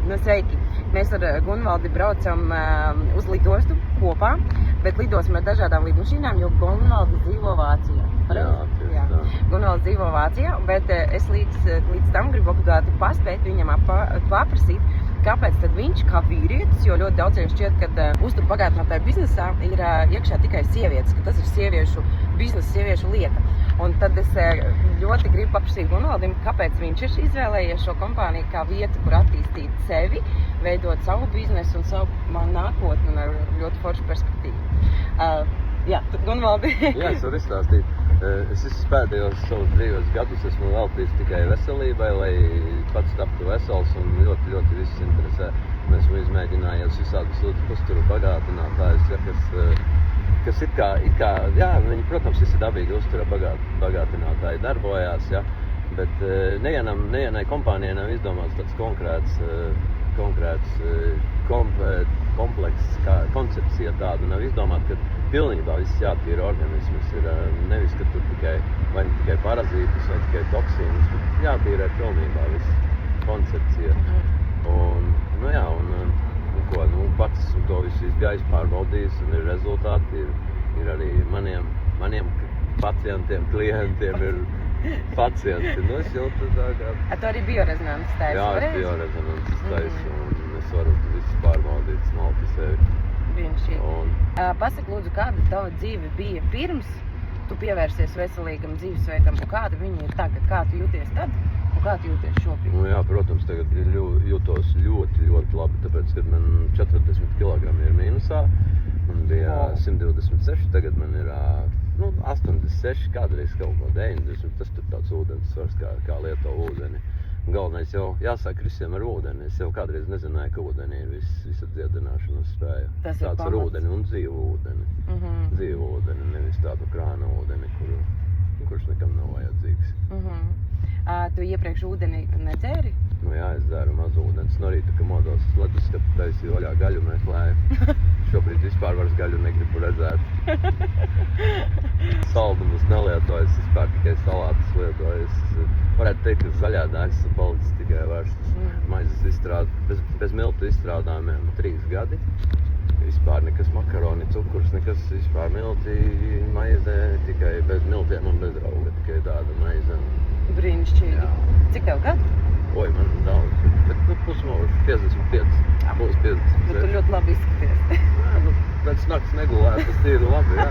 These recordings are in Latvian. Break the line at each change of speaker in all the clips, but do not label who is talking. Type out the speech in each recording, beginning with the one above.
Nu, sveiki! Mēs ar Gunvaldi braucam uz lidostu kopā, bet lidosim ar dažādām lidmašīnām, jo Gunvaldi dzīvo Vācijā.
Jā.
Gunvaldi dzīvo Vācijā, bet es līdz tam gribu obligāti paspēt viņam paprasīt, kāpēc tad viņš, kā vīrietis, jo ļoti daudziem šķiet, ka uzturu bagātinātāju biznesā ir iekšā tikai sievietes, ka tas ir sieviešu biznesa, sieviešu lieta. Un tad es ļoti gribu paprasīt Gunvaldim, kāpēc viņš ir izvēlējies šo kompāniju kā vietu, kur attīstīt sevi, veidot savu biznesu un savu nākotni un ar ļoti foršu perspektīvu. Gunvaldi.
Jā, es varu izstāstīt. Es pēdējos savus dzīves gadus esmu veltījis tikai veselībai, lai pats taptu vesels un ļoti, ļoti visus interesē. Esmu izmēģinājies visādus uzturu bagātinātājus, kas it kā, jā, viņi, protams, visi dabīgi uztura bagātinātāji darbojās, ja, bet nevienai kompānijai nav izdomāts tāds konkrēts komplekss, kā koncepcija tāda nav izdomāta, ka pilnībā viss jātīra organisms ir nevis, ka tur tikai parazītus vai tikai toksīnus, bet jātīra pilnībā viss koncepcija. Un pats to visu izgājis, pārbaudījis un ir rezultāti, ir arī maniem pacientiem, klientiem ir pacienti. Nu, es jūtu tā kā...
Tu arī biorezonances taisi,
Jā, es biorezonances taisu un es varu visu pārbaudīt smalki sevi.
Brīnišķīgi. Pasaki, lūdzu, kāda tava dzīve bija pirms tu pievērsies veselīgam dzīvesveidam un kāda viņa ir tagad? Kā tu jūties tad un kā tu jūties šobrīd?
Nu jā, protams, tagad jūtos ļoti, ļoti labi, tāpēc, kad man 40 kg ir mīnusā, man bija 126, tagad man ir 86, kādreiz kaut ko 90, tas tur tāds ūdens svars, kā lieto ūdeni. Galvenais jau jāsāk visiem ar ūdeni. Es jau kādreiz nezināju, ka ūdeni ir visa dziedināšanas spēja.
Tas
tāds ar ūdeni un dzīvu ūdeni. Dzīvu ūdeni, nevis tādu krāna ūdeni, kurš nekam nav vajadzīgs.
Tu iepriekš ūdeni nedzēri?
Nu jā, es dzēru maz ūdens. No rīta, ka modos leduskapu taisīju vaļā gaļu meklēju. Šobrīd vispār vairs gaļu negribu redzēt. Saldumus nelietoju, es vispār tikai salātus lietoju. Varētu teikt, ka zaļādājs palicis tikai vairs. Maizes bez miltu izstrādājumiem 3 gadi. Vispār nekas makaroni, cukurs, nekas vispār milti, maize, tikai bez miltiem un bez rauga, tikai tāda maize.
Brīnišķīgi. Jā. Cik tev gadu?
Oi, man daudz, bet pusmūžu, 55, būs 50.
Bet tu ļoti labi izskaties.
Pēc nakts negulēt, tas ir labi, jā.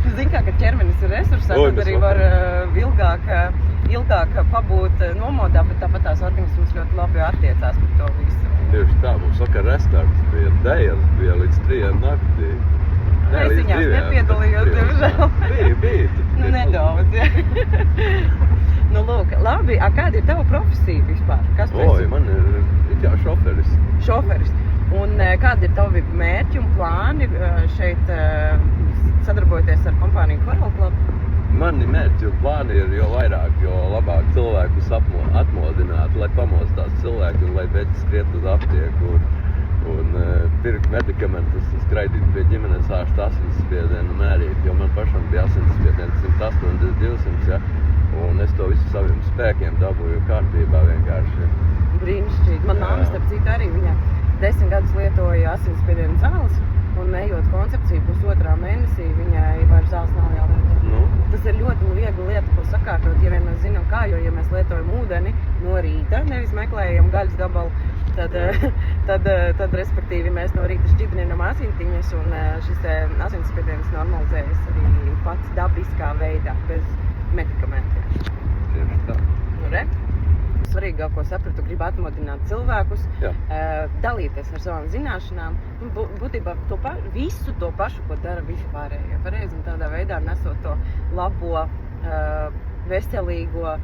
Zini kā, ka ķermenis ir resursā, tad arī var ilgāk pabūt nomodā, bet tāpat tās organisms ļoti labi attiecās par to visu.
Tieši tā, mums vakar restarts bija dēļas, bija līdz 3 naktī.
Es viņās nepiedalījos, diemžēl.
Bija.
Nedaudz, jā. Nu, lūk, labi, kāda ir tava profesija vispār? Kas tu esi?
Man ir šoferis.
Šoferis. Un kādi ir tavi mērķi un plāni šeit sadarbojoties ar kompāniju Coral Club?
Mani mērķi un plāni ir jo vairāk, jo labāk cilvēkus atmodināt, lai pamostās cilvēki un lai beidz skriet uz aptieku un pirkt medikamentus, skraidīt pie ģimenes ārsta asinsspiedienu mērīt, jo man pašam bija asinsspiediens 180/200, ja? Un es to visu saviem spēkiem dabūju kārtībā vienkārši.
Brīnišķīgi. Man māma, starp citu, arī viņa 10 gadus lietoja asinsspiedienu zāles, un ejot koncepciju 1,5 mēnesī, viņai vairs zāles nav jālieto. Tas ir ļoti viegli lieta, ko sakārtot, ja vien mēs zinām kā, jo ja mēs lietojam ūdeni no rīta, nevis meklējam gaļas gabalu, tad respektīvi mēs no rīta šķidrinām asintiņas, un šis asinsspiediens normalizējas arī pats dabiskā veidā, bez medikamentiem.
Tieši tā.
Nu, re? Svarīgāko sapratu, gribu atmodināt cilvēkus, dalīties ar savām zināšanām, būtībā visu to pašu, ko dara visi pārējie. Pareizi, un tādā veidā nesot to labo, veselīgo,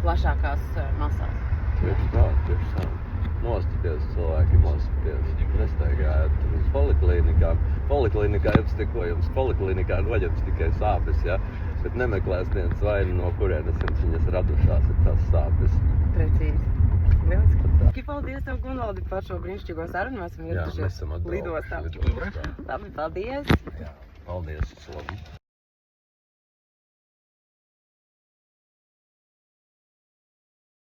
plašākās masās.
Tieši tā. Nostaties cilvēki, nestaigājat uz poliklīnikām. Poliklinikā jums poliklinikā noņems tikai sāpes, ja? Bet nemeklēs viens vainu, no kurienes viņas radušās ir tās sāpes.
Precīzi. Lieliski. Paldies tev, Gunvaldi, par šo brīnišķīgo sarunu. Mēs esam ieradušies lidostā. Labi, paldies.
Jā, paldies. Labi.